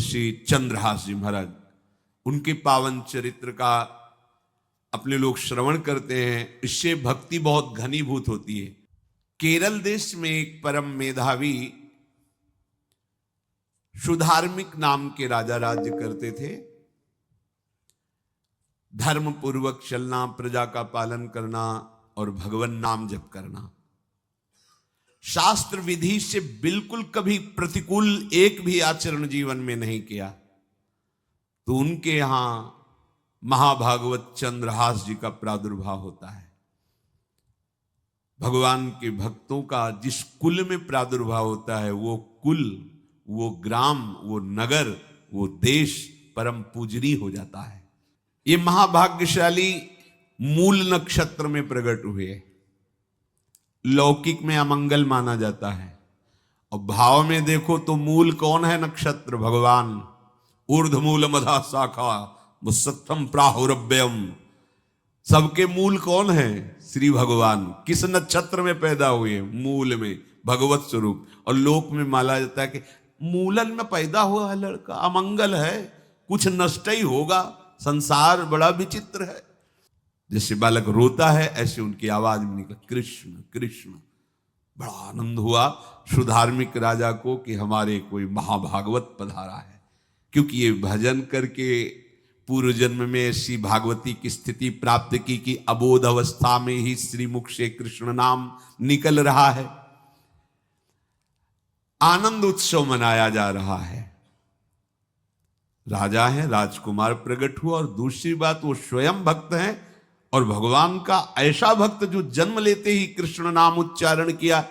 श्री चंद्रहास जी महाराज, उनके पावन चरित्र का अपने लोग श्रवण करते हैं, इससे भक्ति बहुत घनीभूत होती है। केरल देश में एक परम मेधावी सुधार्मिक नाम के राजा राज्य करते थे। धर्म पूर्वक चलना, प्रजा का पालन करना और भगवान नाम जप करना, शास्त्र विधि से बिल्कुल कभी प्रतिकूल एक भी आचरण जीवन में नहीं किया। तो उनके यहां महाभागवत चंद्रहास जी का प्रादुर्भाव होता है। भगवान के भक्तों का जिस कुल में प्रादुर्भाव होता है, वो कुल, वो ग्राम, वो नगर, वो देश परम पूजनीय हो जाता है। ये महाभाग्यशाली मूल नक्षत्र में प्रकट हुए। लौकिक में अमंगल माना जाता है, और भाव में देखो तो मूल कौन है? नक्षत्र भगवान। ऊर्ध्वमूल मधा शाखा मुसत्थम प्राहुरव्ययम। सबके मूल कौन है? श्री भगवान। किस नक्षत्र में पैदा हुए? मूल में, भगवत स्वरूप। और लोक में माना जाता है कि मूलन में पैदा हुआ है लड़का, अमंगल है, कुछ नष्ट ही होगा, संसार बड़ा विचित्र है। जैसे बालक रोता है, ऐसे उनकी आवाज में निकला कृष्ण कृष्ण। बड़ा आनंद हुआ सुधार्मिक राजा को कि हमारे कोई महाभागवत पधारा है, क्योंकि ये भजन करके पूर्व जन्म में ऐसी भागवती की स्थिति प्राप्त की कि अबोध अवस्था में ही श्रीमुख से कृष्ण नाम निकल रहा है। आनंद उत्सव मनाया जा रहा है। राजा है, राजकुमार प्रकट हुआ, और दूसरी बात वो स्वयं भक्त हैं, और भगवान का ऐसा भक्त जो जन्म लेते ही कृष्ण नाम उच्चारण किया।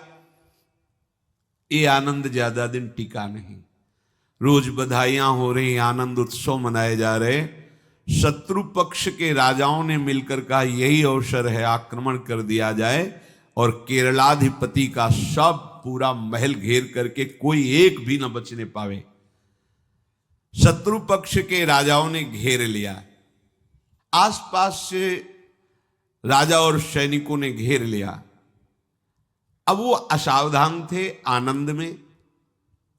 ये आनंद ज्यादा दिन टिका नहीं। रोज बधाइयां हो रही, आनंद उत्सव मनाए जा रहे। शत्रु पक्ष के राजाओं ने मिलकर कहा यही अवसर है, आक्रमण कर दिया जाए, और केरलाधिपति का सब पूरा महल घेर करके कोई एक भी न बचने पावे। शत्रु पक्ष के राजाओं ने घेर लिया। आसपास से राजा और सैनिकों ने घेर लिया। अब वो असावधान थे, आनंद में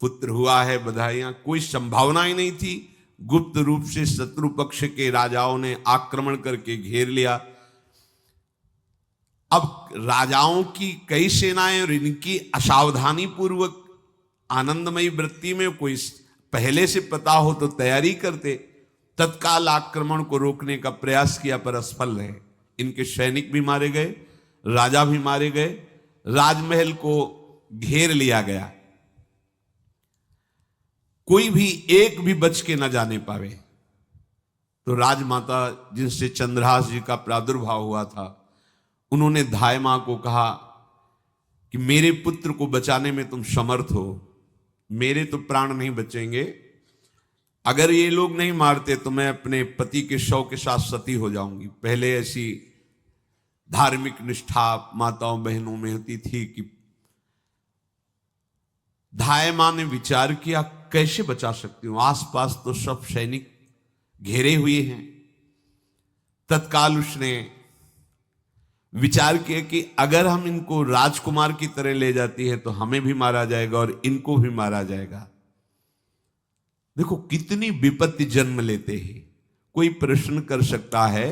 पुत्र हुआ है, बधाइयां, कोई संभावना ही नहीं थी। गुप्त रूप से शत्रु पक्ष के राजाओं ने आक्रमण करके घेर लिया। अब राजाओं की कई सेनाएं और इनकी असावधानी पूर्वक आनंदमयी वृत्ति में कोई पहले से पता हो तो तैयारी करते, तत्काल आक्रमण को रोकने का प्रयास किया, पर असफल रहे। इनके सैनिक भी मारे गए, राजा भी मारे गए, राजमहल को घेर लिया गया, कोई भी एक भी बच के न जाने पावे। तो राजमाता जिनसे चंद्रहास जी का प्रादुर्भाव हुआ था, उन्होंने धाय मां को कहा कि मेरे पुत्र को बचाने में तुम समर्थ हो, मेरे तो प्राण नहीं बचेंगे, अगर ये लोग नहीं मारते तो मैं अपने पति के शव के साथ सती हो जाऊंगी। पहले ऐसी धार्मिक निष्ठा माताओं बहनों में होती थी कि धाय मां ने विचार किया कैसे बचा सकती हूं, आसपास तो सब सैनिक घेरे हुए हैं। तत्काल उसने विचार किया कि अगर हम इनको राजकुमार की तरह ले जाती है तो हमें भी मारा जाएगा और इनको भी मारा जाएगा। देखो कितनी विपत्ति जन्म लेते हैं। कोई प्रश्न कर सकता है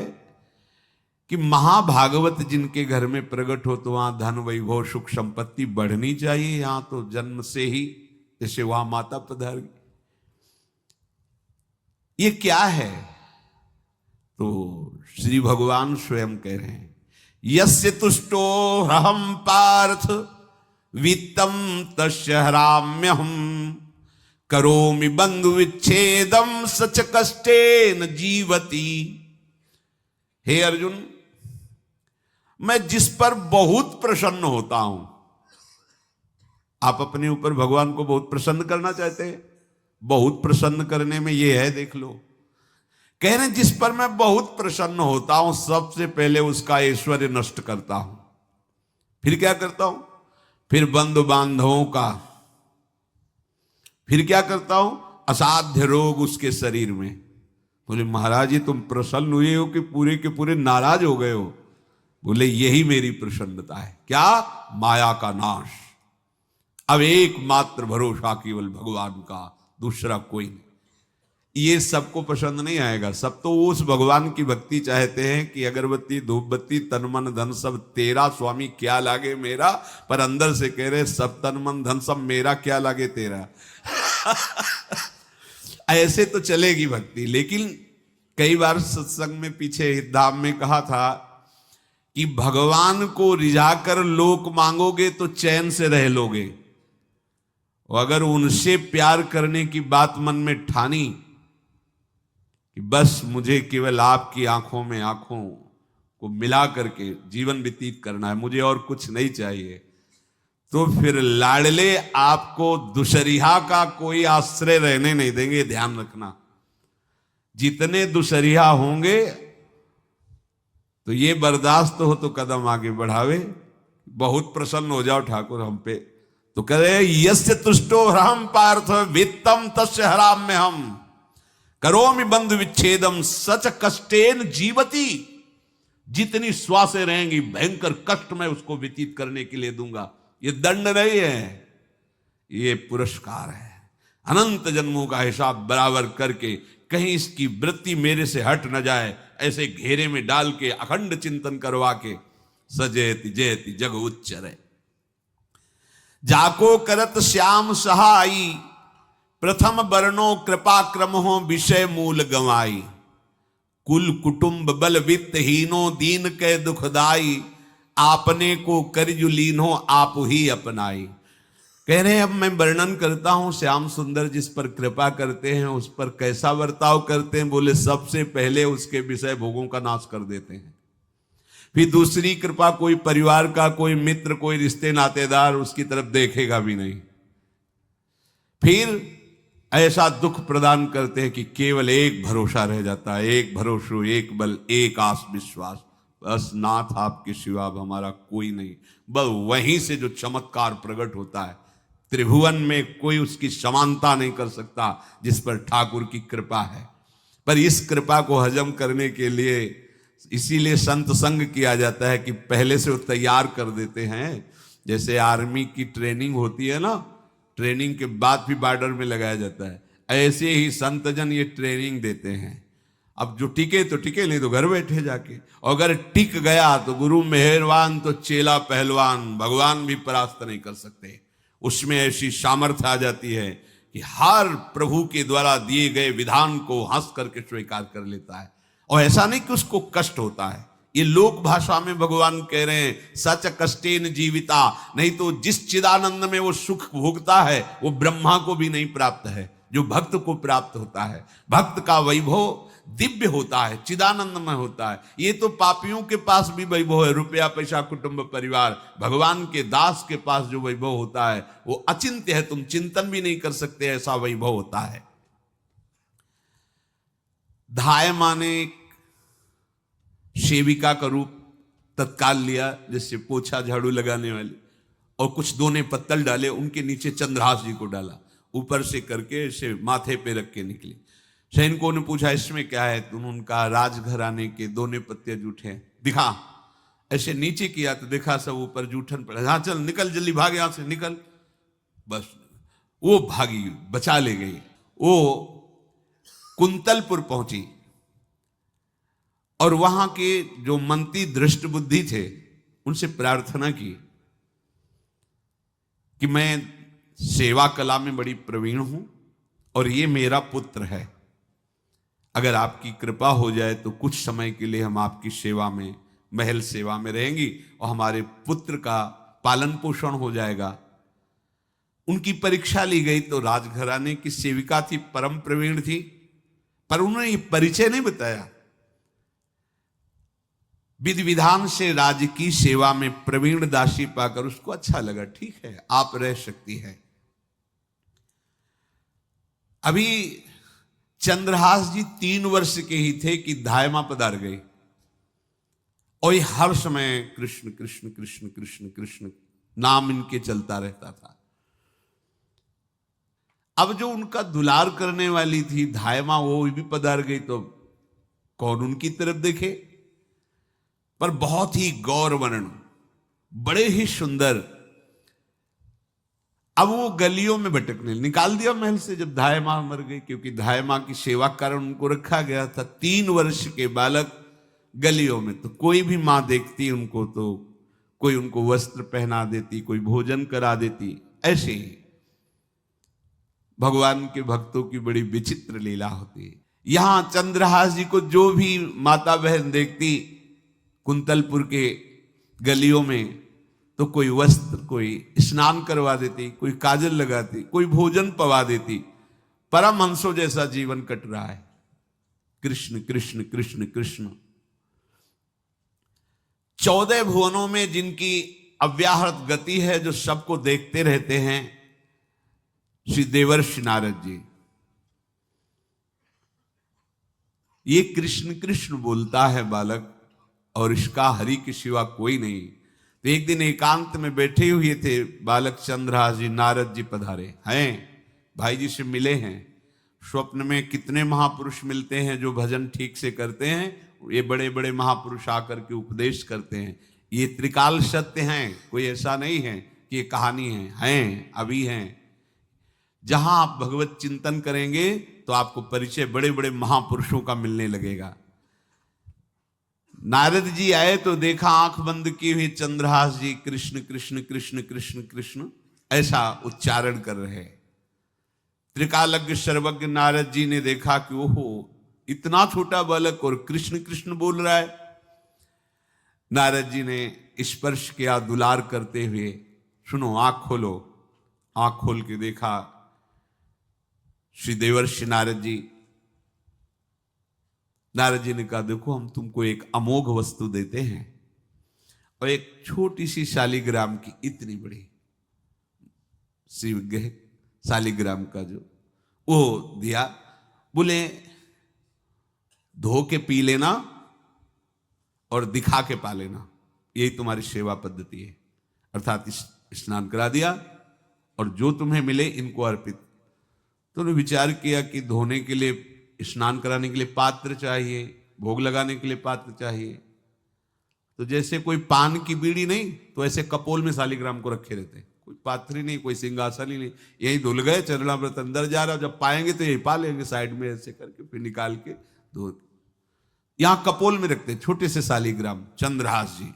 कि महाभागवत जिनके घर में प्रकट हो तो वहां धन वैभव सुख संपत्ति बढ़नी चाहिए, यहां तो जन्म से ही जैसे वहां माता पधार, ये क्या है? तो श्री भगवान स्वयं कह रहे हैं यस्य तुष्टो ह्रहम पार्थ वित्तम तस्य हराम्यहम करोमि बंधु विच्छेदम सच कष्टेन जीवति। हे अर्जुन, मैं जिस पर बहुत प्रसन्न होता हूं, आप अपने ऊपर भगवान को बहुत प्रसन्न करना चाहते हैं, बहुत प्रसन्न करने में ये है, देख लो। कह रहे जिस पर मैं बहुत प्रसन्न होता हूं, सबसे पहले उसका ऐश्वर्य नष्ट करता हूं। फिर क्या करता हूं? फिर बंधु बांधवों का, फिर क्या करता हूं? असाध्य रोग उसके शरीर में। बोले महाराज जी तुम प्रसन्न हुए हो कि पूरे के पूरे नाराज हो गए हो? बोले यही मेरी प्रसन्नता है। क्या? माया का नाश। अब एकमात्र भरोसा केवल भगवान का, दूसरा कोई नहीं। ये सबको पसंद नहीं आएगा। सब तो उस भगवान की भक्ति चाहते हैं कि अगरबत्ती धूपबत्ती तन मन धन सब तेरा स्वामी, क्या लागे मेरा, पर अंदर से कह रहे सब तन मन धन सब मेरा, क्या लागे तेरा। ऐसे तो चलेगी भक्ति। लेकिन कई बार सत्संग में पीछे धाम में कहा था कि भगवान को रिझाकर लोक मांगोगे तो चैन से रह लोगे, और अगर उनसे प्यार करने की बात मन में ठानी कि बस मुझे केवल आपकी आंखों में आंखों को मिला करके जीवन व्यतीत करना है, मुझे और कुछ नहीं चाहिए, तो फिर लाडले आपको दुशरिहा का कोई आश्रय रहने नहीं देंगे। ध्यान रखना, जितने दुशरिहा होंगे तो ये बर्दाश्त हो तो कदम आगे बढ़ावे, बहुत प्रसन्न हो जाओ ठाकुर हम पे, तो कह रहे यस्य तुष्टो हम पार्थ वित्तम तस्य हराम में हम करोमि बंधु विच्छेदम सच कष्टेन जीवती। जितनी श्वासें रहेंगी भयंकर कष्ट में उसको व्यतीत करने के लिए दूंगा। ये दंड नहीं है, ये पुरस्कार है। अनंत जन्मों का हिसाब बराबर करके कहीं इसकी वृत्ति मेरे से हट न जाए, ऐसे घेरे में डाल के अखंड चिंतन करवा के सजयति जयति जग उच्चरे। जाको करत श्याम सहाई प्रथम वर्णो कृपा क्रम हो विषय मूल गवाई। कुल कुटुंब बल वित्त हीनो दीन के दुखदाई। आपने को करजु लीनो आप ही अपनाई। कह रहे हैं अब मैं वर्णन करता हूं श्याम सुंदर जिस पर कृपा करते हैं उस पर कैसा बर्ताव करते हैं। बोले सबसे पहले उसके विषय भोगों का नाश कर देते हैं, फिर दूसरी कृपा कोई परिवार का कोई मित्र कोई रिश्ते नातेदार उसकी तरफ देखेगा भी नहीं, फिर ऐसा दुख प्रदान करते हैं कि केवल एक भरोसा रह जाता है, एक भरोसा एक बल एक आस विश्वास, बस नाथ आपके सिवा अब हमारा कोई नहीं। बस वहीं से जो चमत्कार प्रकट होता है, त्रिभुवन में कोई उसकी समानता नहीं कर सकता जिस पर ठाकुर की कृपा है। पर इस कृपा को हजम करने के लिए इसीलिए संत संग किया जाता है कि पहले से वो तैयार कर देते हैं। जैसे आर्मी की ट्रेनिंग होती है ना, ट्रेनिंग के बाद भी बॉर्डर में लगाया जाता है, ऐसे ही संतजन ये ट्रेनिंग देते हैं। अब जो टिके तो टिके, नहीं तो घर बैठे जाके, और अगर टिक गया तो गुरु मेहरबान तो चेला पहलवान, भगवान भी परास्त नहीं कर सकते। उसमें ऐसी सामर्थ्य आ जाती है कि हर प्रभु के द्वारा दिए गए विधान को हंस करके स्वीकार कर लेता है, और ऐसा नहीं कि उसको कष्ट होता है। ये लोक भाषा में भगवान कह रहे हैं सच कष्टेन जीविता, नहीं तो जिस चिदानंद में वो सुख भोगता है वो ब्रह्मा को भी नहीं प्राप्त है जो भक्त को प्राप्त होता है। भक्त का वैभव दिव्य होता है, चिदानंदमय होता है। ये तो पापियों के पास भी वैभव है, रुपया पैसा कुटुंब परिवार। भगवान के दास के पास जो वैभव होता है वो अचिंत्य है, तुम चिंतन भी नहीं कर सकते, ऐसा वैभव होता है। धाय माने सेविका का रूप तत्काल लिया, जिससे पोछा झाड़ू लगाने वाली, और कुछ दोने पत्तल डाले, उनके नीचे चंद्रहास जी को डाला, ऊपर से करके इसे माथे पे रख के निकली। सैनिकों ने पूछा इसमें क्या है, तो उनका राजघराने के दोने पत्ते जूठे दिखा। ऐसे नीचे किया तो देखा सब ऊपर जूठन पड़ा। हाँ चल निकल जल्दी, भाग यहां से निकल। बस वो भागी, बचा ले गई। वो कुंतलपुर पहुंची और वहां के जो मंत्री दृष्ट बुद्धि थे उनसे प्रार्थना की कि मैं सेवा कला में बड़ी प्रवीण हूं और ये मेरा पुत्र है, अगर आपकी कृपा हो जाए तो कुछ समय के लिए हम आपकी सेवा में, महल सेवा में रहेंगी और हमारे पुत्र का पालन पोषण हो जाएगा। उनकी परीक्षा ली गई तो राजघराने की सेविका थी, परम प्रवीण थी, पर उन्होंने ये परिचय नहीं बताया। विधि विधान से राज्य की सेवा में प्रवीण दासी पाकर उसको अच्छा लगा, ठीक है आप रह सकती है। अभी चंद्रहास जी 3 वर्ष के ही थे कि धायमा पधार गई, और ये हर समय कृष्ण कृष्ण कृष्ण कृष्ण कृष्ण नाम इनके चलता रहता था। अब जो उनका दुलार करने वाली थी धायमा, वो भी पधार गई, तो कौन उनकी तरफ देखे। पर बहुत ही गौर वर्ण, बड़े ही सुंदर, अब वो गलियों में भटकने, निकाल दिया महल से जब धाय माँ मर गई, क्योंकि धाय माँ की सेवा कारण उनको रखा गया था। 3 वर्ष के बालक गलियों में, तो कोई भी माँ देखती उनको तो कोई उनको वस्त्र पहना देती, कोई भोजन करा देती। ऐसे ही भगवान के भक्तों की बड़ी विचित्र लीला होती है। यहां चंद्रहास जी को जो भी माता बहन देखती कुंतलपुर के गलियों में, तो कोई वस्त्र, कोई स्नान करवा देती, कोई काजल लगाती, कोई भोजन पवा देती। परमहंसों जैसा जीवन कट रहा है। कृष्ण कृष्ण कृष्ण कृष्ण। 14 भुवनों में जिनकी अव्याहत गति है, जो सबको देखते रहते हैं, श्री देवर्षि नारद जी। ये कृष्ण कृष्ण बोलता है बालक, और इसका हरि के सिवा कोई नहीं। तो एक दिन एकांत में बैठे हुए थे बालक चंद्रहास जी, नारद जी पधारे हैं, भाई जी से मिले हैं। स्वप्न में कितने महापुरुष मिलते हैं जो भजन ठीक से करते हैं, ये बड़े बड़े महापुरुष आकर के उपदेश करते हैं। ये त्रिकाल सत्य हैं, कोई ऐसा नहीं है कि ये कहानी हैं, अभी हैं। जहां आप भगवत चिंतन करेंगे तो आपको परिचय बड़े बड़े महापुरुषों का मिलने लगेगा। नारद जी आए तो देखा आंख बंद की हुई चंद्रहास जी कृष्ण कृष्ण कृष्ण कृष्ण कृष्ण ऐसा उच्चारण कर रहे। त्रिकालज्ञ सर्वज्ञ नारद जी ने देखा कि ओहो, इतना छोटा बालक और कृष्ण कृष्ण बोल रहा है। नारद जी ने स्पर्श किया दुलार करते हुए, सुनो आंख खोलो। आंख खोल के देखा श्री देवर्षि नारद जी। नारद जी ने कहा, देखो हम तुमको एक अमोघ वस्तु देते हैं, और एक छोटी सी शालिग्राम की इतनी बड़ी श्रीविग्रह शालिग्राम का जो वो दिया। बोले धो के पी लेना और दिखा के पा लेना, यही तुम्हारी सेवा पद्धति है। अर्थात स्नान करा दिया और जो तुम्हें मिले इनको अर्पित। तो उन्होंने विचार किया कि धोने के लिए, स्नान कराने के लिए पात्र चाहिए, भोग लगाने के लिए पात्र चाहिए। तो जैसे कोई पान की बीड़ी नहीं, तो ऐसे कपोल में शालिग्राम को रखे रहते, कोई पात्र ही नहीं, कोई सिंहासन ही नहीं, यही धुल गए। चरणामृत अंदर जा रहा, जब पाएंगे तो यही पा लेंगे, साइड में ऐसे करके फिर निकाल के धो। यहां कपोल में रखते छोटे से शालिग्राम चंद्रहास जी,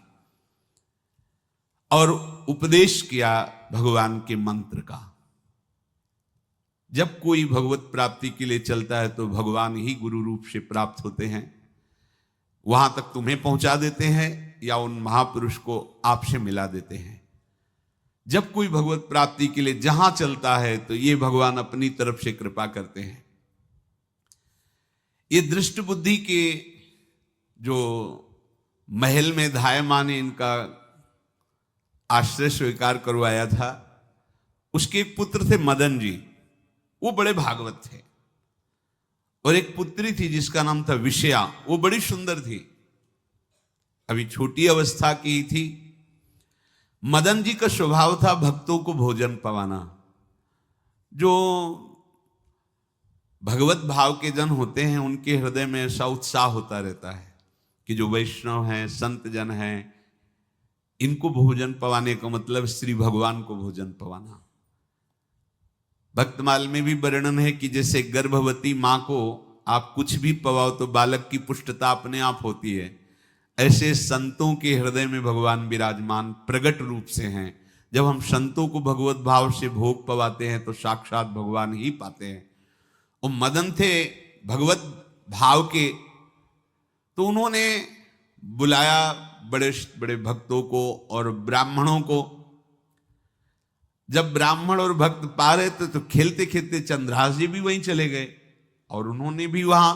और उपदेश किया भगवान के मंत्र का। जब कोई भगवत प्राप्ति के लिए चलता है तो भगवान ही गुरु रूप से प्राप्त होते हैं, वहां तक तुम्हें पहुंचा देते हैं या उन महापुरुष को आपसे मिला देते हैं। जब कोई भगवत प्राप्ति के लिए जहां चलता है तो ये भगवान अपनी तरफ से कृपा करते हैं। ये दृष्ट बुद्धि के जो महल में धाय माँ ने इनका आश्रय स्वीकार करवाया था, उसके एक पुत्र थे मदन जी, वो बड़े भागवत थे। और एक पुत्री थी जिसका नाम था विषया, वो बड़ी सुंदर थी, अभी छोटी अवस्था की थी। मदन जी का स्वभाव था भक्तों को भोजन पवाना। जो भगवत भाव के जन होते हैं उनके हृदय में ऐसा उत्साह होता रहता है कि जो वैष्णव हैं, संत जन हैं, इनको भोजन पवाने का मतलब श्री भगवान को भोजन पवाना। भक्तमाल में भी वर्णन है कि जैसे गर्भवती मां को आप कुछ भी पवाओ तो बालक की पुष्टता अपने आप होती है, ऐसे संतों के हृदय में भगवान विराजमान प्रगट रूप से हैं। जब हम संतों को भगवत भाव से भोग पवाते हैं तो साक्षात भगवान ही पाते हैं। और मदन थे भगवत भाव के, तो उन्होंने बुलाया बड़े बड़े भक्तों को और ब्राह्मणों को। जब ब्राह्मण और भक्त पा रहे थे तो खेलते खेलते चंद्रहास जी भी वहीं चले गए और उन्होंने भी वहां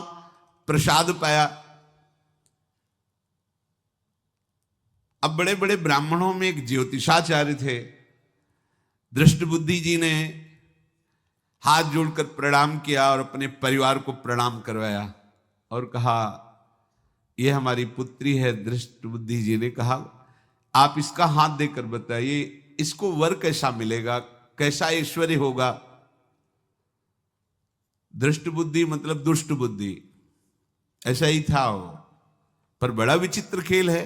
प्रसाद पाया। अब बड़े बड़े ब्राह्मणों में एक ज्योतिषाचार्य थे। दृष्ट बुद्धि जी ने हाथ जोड़कर प्रणाम किया और अपने परिवार को प्रणाम करवाया और कहा, यह हमारी पुत्री है। दृष्ट बुद्धि जी ने कहा, आप इसका हाथ देकर बताइए, इसको वर कैसा मिलेगा, कैसा ऐश्वर्य होगा। दृष्ट बुद्धि मतलब दुष्ट बुद्धि, ऐसा ही था वो। पर बड़ा विचित्र खेल है,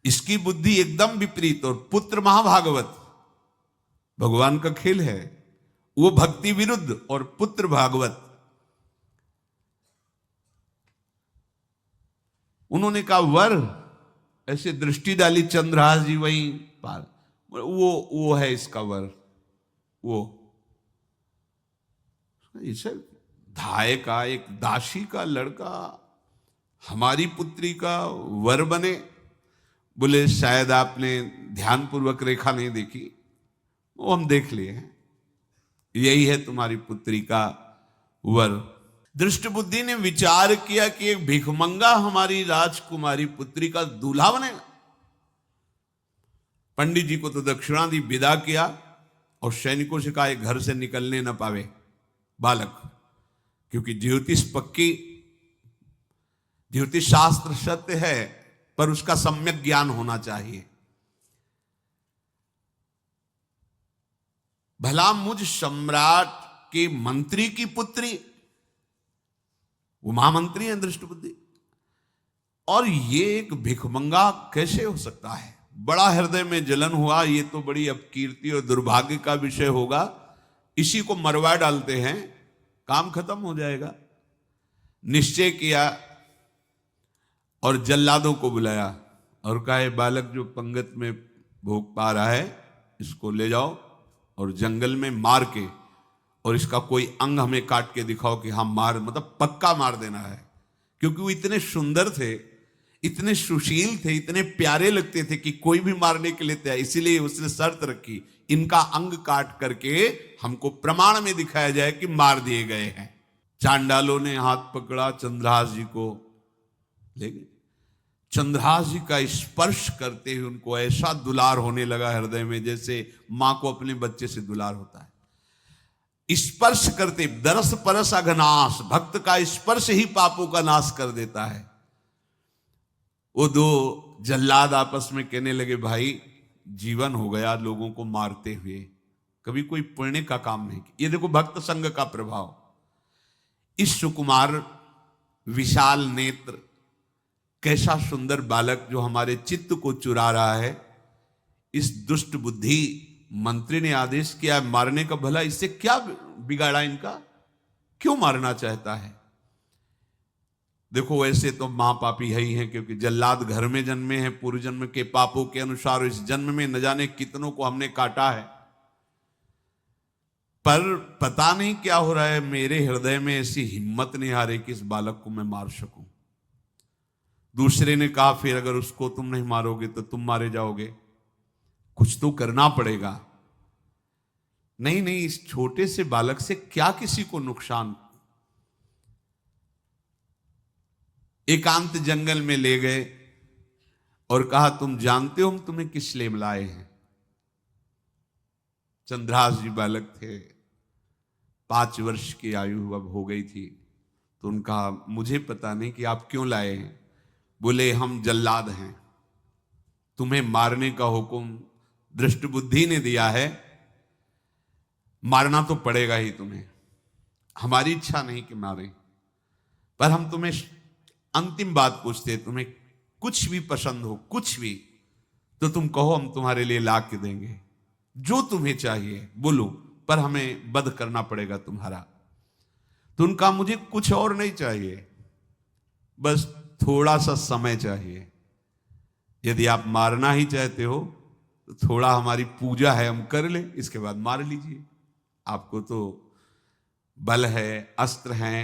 इसकी बुद्धि एकदम विपरीत और पुत्र महाभागवत। भगवान का खेल है। वो भक्ति विरुद्ध और पुत्र भागवत। उन्होंने कहा वर, ऐसे दृष्टि डाली चंद्रहास जी वहीं पार, वो है इसका वर। वो इसे धाय का, एक दासी का लड़का हमारी पुत्री का वर बने। बोले शायद आपने ध्यानपूर्वक रेखा नहीं देखी, वो हम देख लिए हैं, यही है तुम्हारी पुत्री का वर। दृष्ट बुद्धि ने विचार किया कि एक भिखमंगा हमारी राजकुमारी पुत्री का दूल्हा बनेगा। पंडित जी को तो दक्षिणा दी, विदा किया और सैनिकों से कहा घर से निकलने न पावे बालक, क्योंकि ज्योतिष पक्की, ज्योतिष शास्त्र सत्य है, पर उसका सम्यक ज्ञान होना चाहिए। भला मुझ सम्राट के मंत्री की पुत्री, वो महामंत्री हैं दृष्ट बुद्धि, और ये एक भिखमंगा कैसे हो सकता है? बड़ा हृदय में जलन हुआ, ये तो बड़ी अपकीर्ति और दुर्भाग्य का विषय होगा, इसी को मरवा डालते हैं, काम खत्म हो जाएगा। निश्चय किया और जल्लादों को बुलाया और कहा बालक जो पंगत में भोग पा रहा है, इसको ले जाओ और जंगल में मार के, और इसका कोई अंग हमें काट के दिखाओ कि हाँ मार, मतलब पक्का मार देना है। क्योंकि वो इतने सुंदर थे, इतने सुशील थे, इतने प्यारे लगते थे कि कोई भी मारने के लिए तैयार। इसीलिए उसने शर्त रखी, इनका अंग काट करके हमको प्रमाण में दिखाया जाए कि मार दिए गए हैं। चांडालों ने हाथ पकड़ा, चंद्रहास जी को ले गए। चंद्रहास जी का स्पर्श करते हुए उनको ऐसा दुलार होने लगा हृदय में, जैसे मां को अपने बच्चे से दुलार होता है। स्पर्श करते, दरस परस अघनाश, भक्त का स्पर्श ही पापों का नाश कर देता है। वो दो जल्लाद आपस में कहने लगे भाई जीवन हो गया लोगों को मारते हुए, कभी कोई पुण्य का काम नहीं किया। ये देखो भक्त संग का प्रभाव। इस सुकुमार विशाल नेत्र, कैसा सुंदर बालक जो हमारे चित्त को चुरा रहा है, इस दुष्ट बुद्धि मंत्री ने आदेश किया मारने का। भला इससे क्या बिगाड़ा इनका, क्यों मारना चाहता है? देखो वैसे तो मां पापी है ही है, क्योंकि जल्लाद घर में जन्मे हैं, पूर्व जन्म के पापों के अनुसार इस जन्म में न जाने कितनों को हमने काटा है। पर पता नहीं क्या हो रहा है, मेरे हृदय में ऐसी हिम्मत नहीं आ रही कि इस बालक को मैं मार सकूं। दूसरे ने कहा फिर अगर उसको तुम नहीं मारोगे तो तुम मारे जाओगे, कुछ तो करना पड़ेगा। नहीं नहीं, इस छोटे से बालक से क्या किसी को नुकसान। एकांत जंगल में ले गए और कहा तुम जानते हो हम तुम्हें किस लिए बुलाए हैं? चंद्रहास जी बालक थे, 5 वर्ष की आयु अब हो गई थी, तो उनका मुझे पता नहीं कि आप क्यों लाए हैं। बोले हम जल्लाद हैं, तुम्हें मारने का हुक्म दृष्ट बुद्धि ने दिया है, मारना तो पड़ेगा ही तुम्हें। हमारी इच्छा नहीं कि मारें, पर हम तुम्हें अंतिम बात पूछते, तुम्हें कुछ भी पसंद हो, कुछ भी, तो तुम कहो, हम तुम्हारे लिए ला के देंगे, जो तुम्हें चाहिए बोलो, पर हमें वध करना पड़ेगा तुम्हारा। तो उनका मुझे कुछ और नहीं चाहिए, बस थोड़ा सा समय चाहिए। यदि आप मारना ही चाहते हो तो थोड़ा हमारी पूजा है हम कर लें, इसके बाद मार लीजिए। आपको तो बल है, अस्त्र हैं,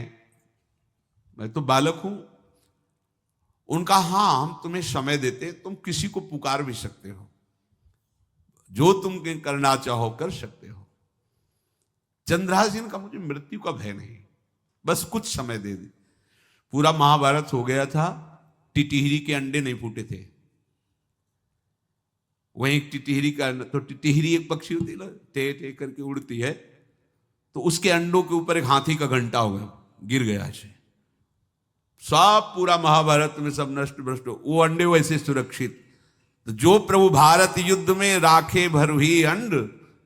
मैं तो बालक हूं। उनका हाँ हम तुम्हें समय देते, तुम किसी को पुकार भी सकते हो, जो तुम करना चाहो कर सकते हो। चंद्रहास जी का मुझे मृत्यु का भय नहीं, बस कुछ समय दे दे। पूरा महाभारत हो गया था, टिटिहरी के अंडे नहीं फूटे थे। वहीं टिटिहरी का, तो टिटिहरी एक पक्षी होती है, टे टे करके उड़ती है, तो उसके अंडों के ऊपर एक हाथी का घंटा हो गया, गिर गया ऐसे, सब पूरा महाभारत में सब नष्ट भ्रष्ट। वो अंडे वैसे सुरक्षित। तो जो प्रभु भारत युद्ध में राखे भरही अंड,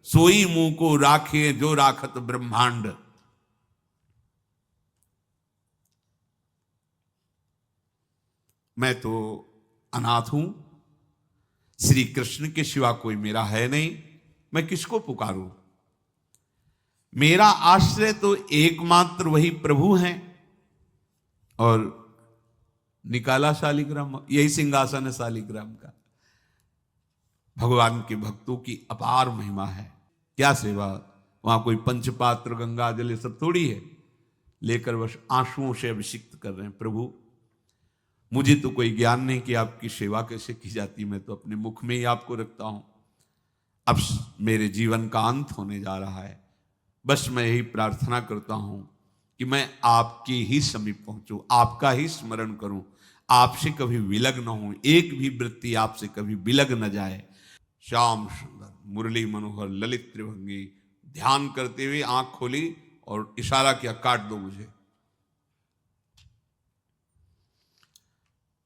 सोई मुंह को राखे जो राखत ब्रह्मांड। मैं तो अनाथ हूं, श्री कृष्ण के सिवा कोई मेरा है नहीं, मैं किसको पुकारूं? मेरा आश्रय तो एकमात्र वही प्रभु हैं। और निकाला शालिग्राम, यही सिंहासन है शालिग्राम का। भगवान के भक्तों की अपार महिमा है। क्या सेवा, वहां कोई पंचपात्र गंगा जल सब थोड़ी है, लेकर बस आंसुओं से अभिषिक्त कर रहे हैं। प्रभु मुझे तो कोई ज्ञान नहीं कि आपकी सेवा कैसे की जाती, मैं तो अपने मुख में ही आपको रखता हूं। अब मेरे जीवन का अंत होने जा रहा है, बस मैं यही प्रार्थना करता हूं कि मैं आपके ही समीप पहुंचूं, आपका ही स्मरण करूं, आपसे कभी विलग न हूं, एक भी वृत्ति आपसे कभी विलग न जाए। श्याम सुंदर मुरली मनोहर ललित त्रिभंगी ध्यान करते हुए आंख खोली और इशारा किया, काट दो मुझे।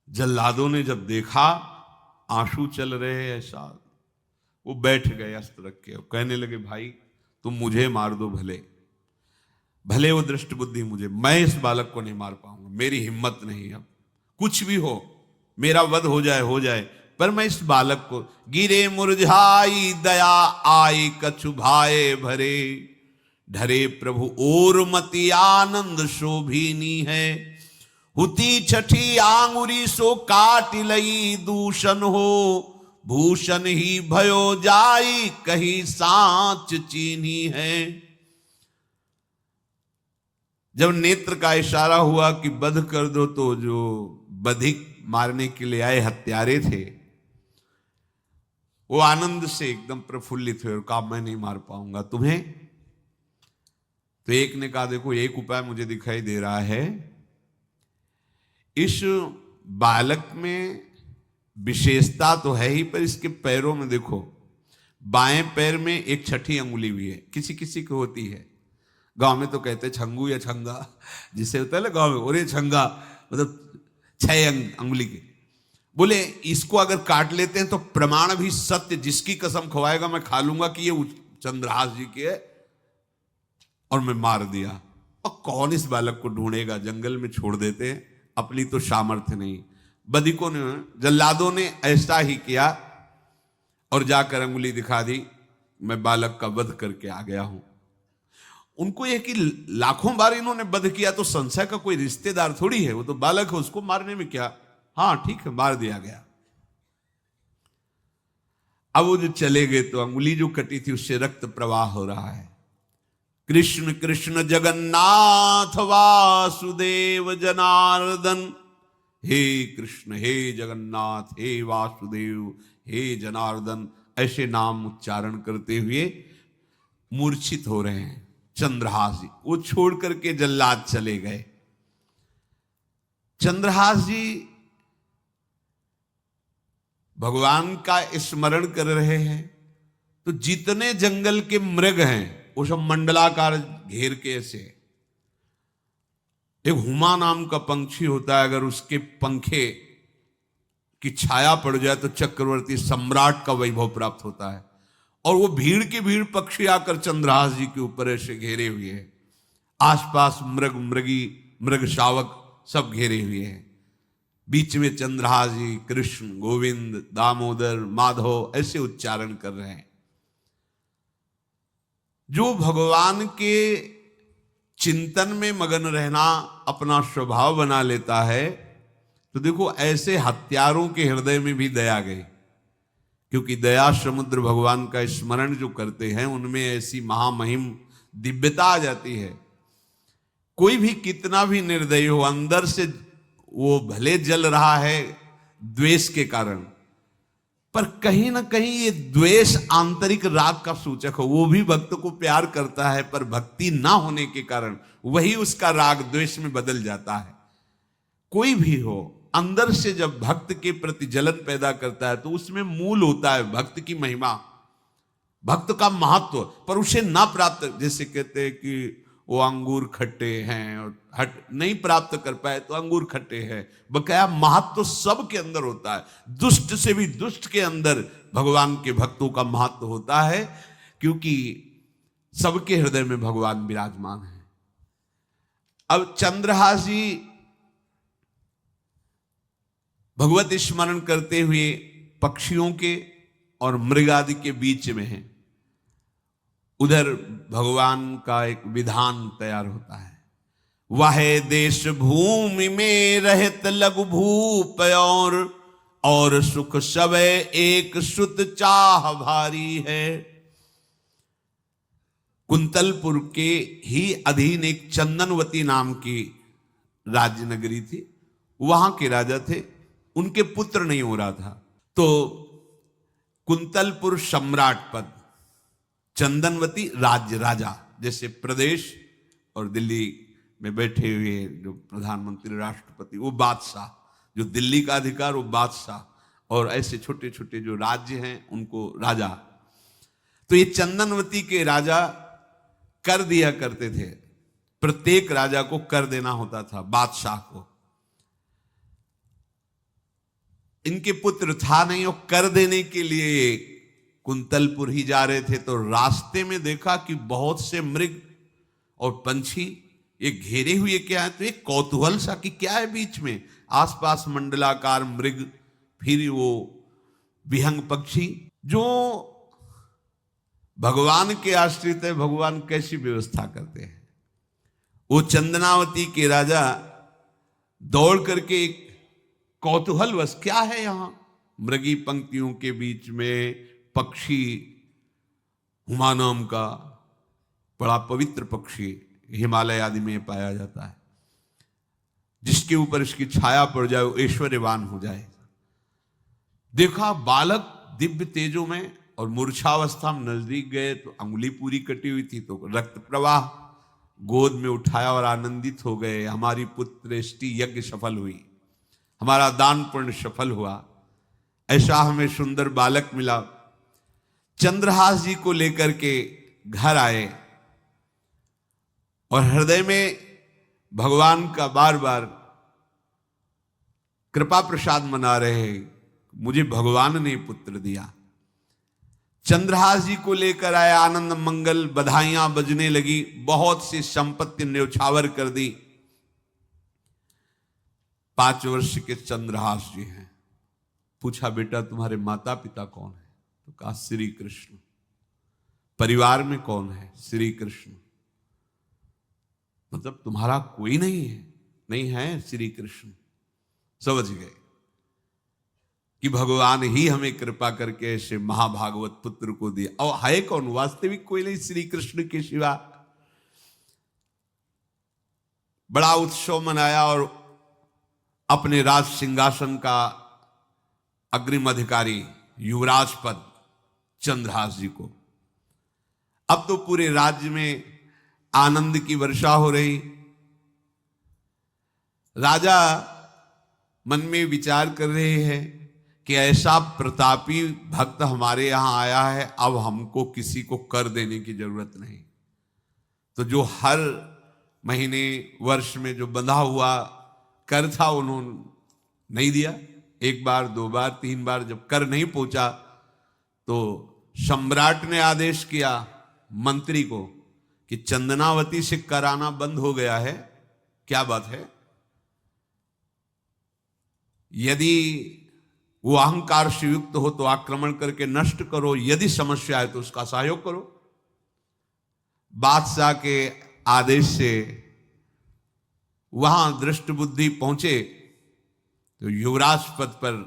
जल्लादों ने जब देखा आंसू चल रहे हैं ऐसा, वो बैठ गए अस्त्र रख के, कहने लगे, भाई तुम मुझे मार दो, भले भले वो दृष्ट बुद्धि मुझे, मैं इस बालक को नहीं मार पाऊंगा, मेरी हिम्मत नहीं। अब कुछ भी हो, मेरा वध हो जाए, पर मैं इस बालक को, गिरे मुरझाई दया आई कछु भाए भरे, ढरे प्रभु और मति आनंद शोभिनी है, हुती छठी आंगुरी सो काट लई दूषण हो, भूषण ही भयो जाई कही सांच चीनी है। जब नेत्र का इशारा हुआ कि वध कर दो, तो जो बधिक मारने के लिए आए हत्यारे थे वो आनंद से एकदम प्रफुल्लित हुए और कहा, मैं नहीं मार पाऊंगा तुम्हें। तो एक ने कहा, देखो एक उपाय मुझे दिखाई दे रहा है, इस बालक में विशेषता तो है ही, पर इसके पैरों में देखो, बाएं पैर में एक छठी अंगुली भी है, किसी किसी को होती है। गांव में तो कहते हैं छंगू या छंगा, जिसे होता है ना गांव में, और ये छंगा मतलब 6 अंगुली के। बोले इसको अगर काट लेते हैं तो प्रमाण भी सत्य, जिसकी कसम खवाएगा मैं खा लूंगा कि ये चंद्रहास जी के है, और मैं मार दिया। और कौन इस बालक को ढूंढेगा, जंगल में छोड़ देते हैं, अपनी तो सामर्थ्य नहीं। बधिकों ने, जल्लादों ने ऐसा ही किया और जाकर अंगुली दिखा दी, मैं बालक का वध करके आ गया हूं। उनको यह कि लाखों बार इन्होंने वध किया, तो संशय का कोई रिश्तेदार थोड़ी है, वो तो बालक है, उसको मारने में क्या, हाँ ठीक है मार दिया गया। अब वो जो चले गए तो अंगुली जो कटी थी उससे रक्त प्रवाह हो रहा है। कृष्ण कृष्ण जगन्नाथ वासुदेव जनार्दन, हे कृष्ण हे जगन्नाथ हे वासुदेव हे जनार्दन, ऐसे नाम उच्चारण करते हुए मूर्छित हो रहे हैं चंद्रहास जी। वो छोड़ करके जल्लाद चले गए। चंद्रहास जी भगवान का स्मरण कर रहे हैं, तो जितने जंगल के मृग हैं वो सब मंडलाकार घेर के ऐसे। एक हुमा नाम का पंछी होता है, अगर उसके पंखे की छाया पड़ जाए तो चक्रवर्ती सम्राट का वैभव प्राप्त होता है। और वो भीड़ की भीड़ पक्षी आकर चंद्रहास जी के ऊपर ऐसे घेरे हुए हैं, आसपास मृग मृगी मृग शावक सब घेरे हुए हैं। बीच में चंद्रहास जी कृष्ण गोविंद दामोदर माधव ऐसे उच्चारण कर रहे हैं। जो भगवान के चिंतन में मगन रहना अपना स्वभाव बना लेता है, तो देखो ऐसे हत्यारों के हृदय में भी दया गई, क्योंकि दया समुद्र भगवान का स्मरण जो करते हैं उनमें ऐसी महामहिम दिव्यता आ जाती है। कोई भी कितना भी निर्दयी हो, अंदर से वो भले जल रहा है द्वेष के कारण, पर कहीं ना कहीं ये द्वेष आंतरिक राग का सूचक हो। वो भी भक्त को प्यार करता है, पर भक्ति ना होने के कारण वही उसका राग द्वेष में बदल जाता है। कोई भी हो, अंदर से जब भक्त के प्रति जलन पैदा करता है तो उसमें मूल होता है भक्त की महिमा, भक्त का महत्व, पर उसे ना प्राप्त, जैसे कहते हैं कि वो अंगूर खट्टे हैं और हट नहीं प्राप्त कर पाए तो अंगूर खट्टे हैं, बकाया महत्व तो सब के अंदर होता है। दुष्ट से भी दुष्ट के अंदर भगवान के भक्तों का महत्व होता है, क्योंकि सबके हृदय में भगवान विराजमान है। अब चंद्रहास जी भगवत स्मरण करते हुए पक्षियों के और मृग आदि के बीच में हैं। उधर भगवान का एक विधान तैयार होता है। वह देश भूमि में रहत लघु भूप और सुख सब एक सुत चाह भारी है। कुंतलपुर के ही अधीन एक चंदनवती नाम की राज्य नगरी थी। वहां के राजा थे, उनके पुत्र नहीं हो रहा था, तो कुंतलपुर सम्राट पद, चंदनवती राज्य राजा, जैसे प्रदेश और दिल्ली में बैठे हुए जो प्रधानमंत्री राष्ट्रपति वो बादशाह, जो दिल्ली का अधिकार वो बादशाह, और ऐसे छोटे छोटे जो राज्य हैं उनको राजा। तो ये चंदनवती के राजा कर दिया करते थे, प्रत्येक राजा को कर देना होता था बादशाह को। इनके पुत्र था नहीं, और कर देने के लिए कुंतलपुर ही जा रहे थे, तो रास्ते में देखा कि बहुत से मृग और पंछी ये घेरे हुए क्या है, तो एक कौतूहल सा कि क्या है बीच में, आसपास मंडलाकार मृग, फिर वो विहंग पक्षी जो भगवान के आश्रित है, भगवान कैसी व्यवस्था करते हैं। वो चंदनावती के राजा दौड़ करके एक कौतूहलवश, क्या है यहां, मृगी पंक्तियों के बीच में पक्षी, हुमा नाम का बड़ा पवित्र पक्षी हिमालय आदि में पाया जाता है, जिसके ऊपर इसकी छाया पड़ जाए वो ऐश्वर्यवान हो जाए। देखा बालक दिव्य तेजों में, और मूर्छावस्था में नजदीक गए तो अंगुली पूरी कटी हुई थी, तो रक्त प्रवाह, गोद में उठाया और आनंदित हो गए, हमारी पुत्रेष्टि यज्ञ सफल हुई, हमारा दान पुण्य सफल हुआ, ऐसा हमें सुंदर बालक मिला। चंद्रहास जी को लेकर के घर आए और हृदय में भगवान का बार बार कृपा प्रसाद मना रहे हैं, मुझे भगवान ने पुत्र दिया। चंद्रहास जी को लेकर आए, आनंद मंगल बधाइयां बजने लगी, बहुत सी संपत्ति न्यौछावर कर दी। 5 वर्ष के चंद्रहास जी हैं। पूछा बेटा तुम्हारे माता पिता कौन है, तो कहा श्री कृष्ण। परिवार में कौन है, श्री कृष्ण। मतलब तुम्हारा कोई नहीं है, नहीं है श्री कृष्ण। समझ गए कि भगवान ही हमें कृपा करके ऐसे महाभागवत पुत्र को दिया। और है कौन, वास्तविक कोई नहीं श्री कृष्ण के सिवा। बड़ा उत्सव मनाया और अपने राज सिंहासन का अग्रिम अधिकारी युवराज पद चंद्रहास जी को। अब तो पूरे राज्य में आनंद की वर्षा हो रही। राजा मन में विचार कर रहे हैं कि ऐसा प्रतापी भक्त हमारे यहां आया है, अब हमको किसी को कर देने की जरूरत नहीं। तो जो हर महीने वर्ष में जो बंधा हुआ कर था उन्होंने नहीं दिया। 1 बार 2 बार 3 बार जब कर नहीं पहुंचा तो सम्राट ने आदेश किया मंत्री को कि चंदनावती से कराना बंद हो गया है। क्या बात है, यदि वो अहंकार से युक्त हो तो आक्रमण करके नष्ट करो, यदि समस्या है तो उसका सहयोग करो। बादशाह के आदेश से वहां दृष्ट बुद्धि पहुंचे तो युवराज पद पर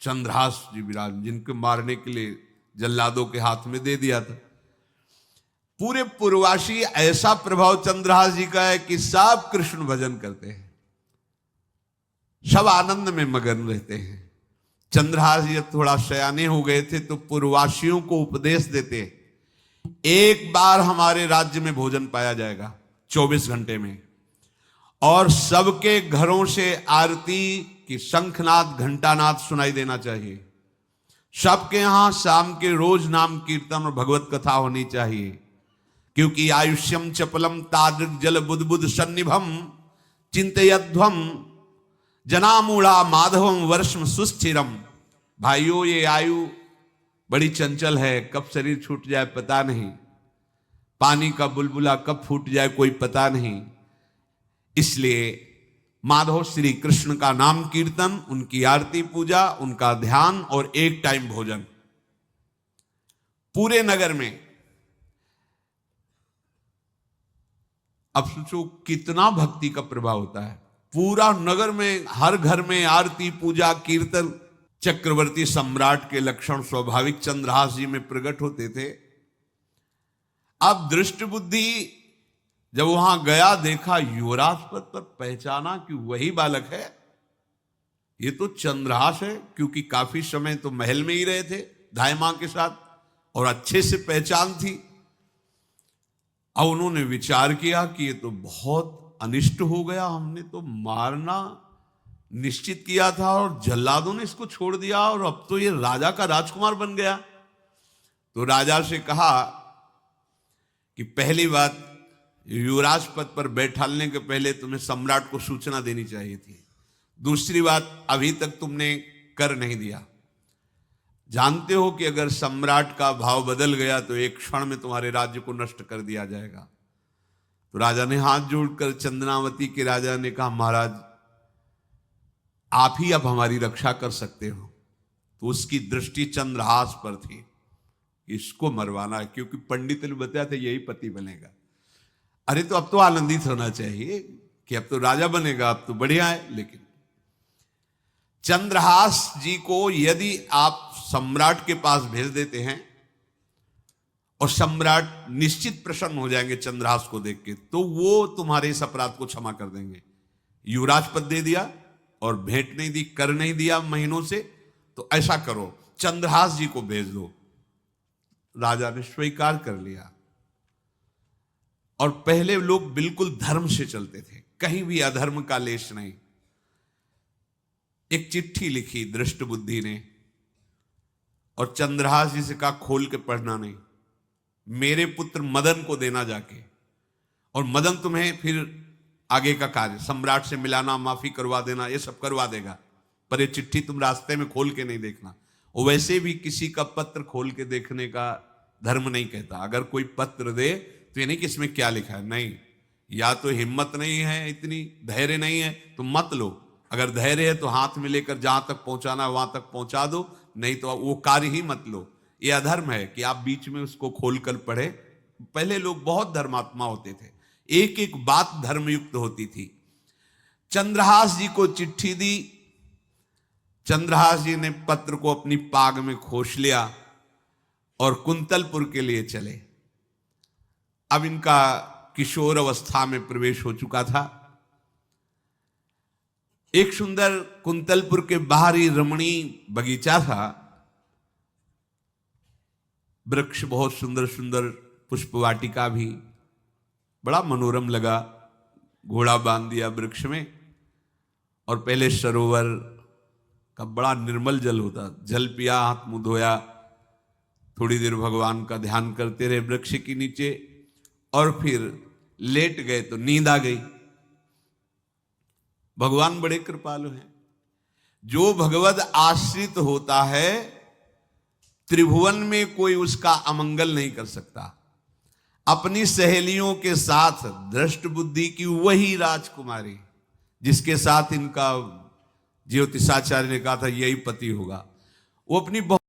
चंद्रहास जी विराज, जिनको मारने के लिए जल्लादों के हाथ में दे दिया था। पूरे पूर्वासी ऐसा प्रभाव चंद्रहास जी का है कि सब कृष्ण भजन करते हैं, सब आनंद में मगन रहते हैं। चंद्रहास जी थोड़ा सयाने हो गए थे तो पूर्ववासियों को उपदेश देते, एक बार हमारे राज्य में भोजन पाया जाएगा 24 घंटे में, और सबके घरों से आरती की शंखनाद घंटानाद सुनाई देना चाहिए। सबके यहां शाम के रोज नाम कीर्तन और भगवत कथा होनी चाहिए, क्योंकि आयुष्यम चपलम तादृक जल बुदबुद सन्निभम चिंतयध्वम जनामूढ़ा माधवम वर्षम सुस्थिरम। भाइयों, ये आयु बड़ी चंचल है, कब शरीर छूट जाए पता नहीं, पानी का बुलबुला कब फूट जाए कोई पता नहीं। इसलिए माधव श्री कृष्ण का नाम कीर्तन, उनकी आरती पूजा, उनका ध्यान और एक टाइम भोजन। पूरे नगर में अब सोचो कितना भक्ति का प्रभाव होता है। पूरा नगर में हर घर में आरती पूजा कीर्तन। चक्रवर्ती सम्राट के लक्षण स्वाभाविक चंद्रहास जी में प्रकट होते थे। अब दृष्ट बुद्धि जब वहां गया, देखा युवराज पद पर, पहचाना कि वही बालक है, ये तो चंद्रहास है, क्योंकि काफी समय तो महल में ही रहे थे धाय मां के साथ और अच्छे से पहचान थी। अब उन्होंने विचार किया कि ये तो बहुत अनिष्ट हो गया, हमने तो मारना निश्चित किया था और जल्लादों ने इसको छोड़ दिया और अब तो ये राजा का राजकुमार बन गया। तो राजा से कहा कि पहली बात, युवराज पद पर बैठालने के पहले तुम्हें सम्राट को सूचना देनी चाहिए थी। दूसरी बात, अभी तक तुमने कर नहीं दिया। जानते हो कि अगर सम्राट का भाव बदल गया तो एक क्षण में तुम्हारे राज्य को नष्ट कर दिया जाएगा। तो राजा ने हाथ जोड़कर चंद्रावती के राजा ने कहा, महाराज आप ही अब हमारी रक्षा कर सकते हो। तो उसकी दृष्टि चंद्रहास पर थी, इसको मरवाना है, क्योंकि पंडित ने बताया था यही पति बनेगा। अरे तो अब तो आनंदित होना चाहिए कि अब तो राजा बनेगा, अब तो बढ़िया है। लेकिन चंद्रहास जी को यदि आप सम्राट के पास भेज देते हैं और सम्राट निश्चित प्रसन्न हो जाएंगे चंद्रहास को देख के, तो वो तुम्हारे इस अपराध को क्षमा कर देंगे। युवराज पद दे दिया और भेंट नहीं दी, कर नहीं दिया महीनों से, तो ऐसा करो चंद्रहास जी को भेज दो। राजा ने स्वीकार कर लिया। और पहले लोग बिल्कुल धर्म से चलते थे, कहीं भी अधर्म का लेश नहीं। एक चिट्ठी लिखी दृष्ट बुद्धि ने और चंद्रहास जी से कहा खोल के पढ़ना नहीं, मेरे पुत्र मदन को देना जाके, और मदन तुम्हें फिर आगे का कार्य सम्राट से मिलाना, माफी करवा देना, ये सब करवा देगा, पर ये चिट्ठी तुम रास्ते में खोल के नहीं देखना। और वैसे भी किसी का पत्र खोल के देखने का धर्म नहीं कहता। अगर कोई पत्र दे तो ये नहीं कि इसमें क्या लिखा है, नहीं, या तो हिम्मत नहीं है, इतनी धैर्य नहीं है तो मत लो। अगर धैर्य है तो हाथ में लेकर जहां तक पहुंचाना वहां तक पहुंचा दो, नहीं तो वो कार्य ही मत लो। ये अधर्म है कि आप बीच में उसको खोलकर पढ़े। पहले लोग बहुत धर्मात्मा होते थे, एक एक बात धर्मयुक्त होती थी। चंद्रहास जी को चिट्ठी दी, चंद्रहास जी ने पत्र को अपनी पाग में खोस लिया और कुंतलपुर के लिए चले। अब इनका किशोर अवस्था में प्रवेश हो चुका था। एक सुंदर कुंतलपुर के बाहरी रमणीय बगीचा था, वृक्ष बहुत सुंदर सुंदर, पुष्प वाटिका भी बड़ा मनोरम लगा। घोड़ा बांध दिया वृक्ष में और पहले सरोवर का बड़ा निर्मल जल होता, जल पिया, हाथ मुंह धोया, थोड़ी देर भगवान का ध्यान करते रहे वृक्ष के नीचे और फिर लेट गए तो नींद आ गई। भगवान बड़े कृपालु हैं। जो भगवद आश्रित होता है त्रिभुवन में कोई उसका अमंगल नहीं कर सकता। अपनी सहेलियों के साथ दृष्ट बुद्धि की वही राजकुमारी जिसके साथ इनका ज्योतिषाचार्य ने कहा था यही पति होगा, वो अपनी